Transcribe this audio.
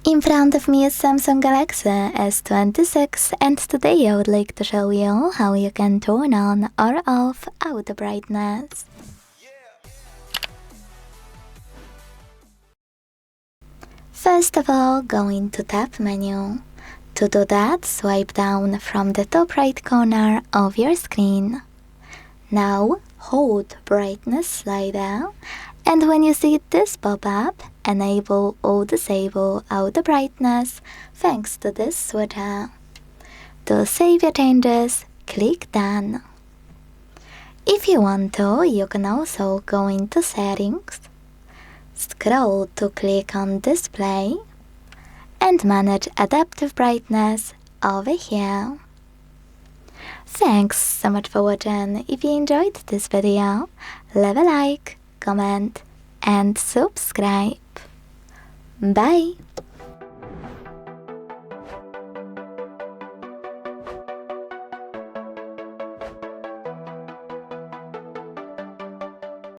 In front of me is Samsung Galaxy S26 and today I would like to show you how you can turn on or off auto brightness. First of all, go into Tab menu. To do that, swipe down from the top right corner of your screen. Now hold brightness slider, and when you see this pop-up, enable or disable auto brightness thanks to this switcher. To save your changes, click Done. If you want to, you can also go into Settings, scroll to click on Display, and manage adaptive brightness over here. Thanks so much for watching. If you enjoyed this video, leave a like, comment and subscribe. Bye!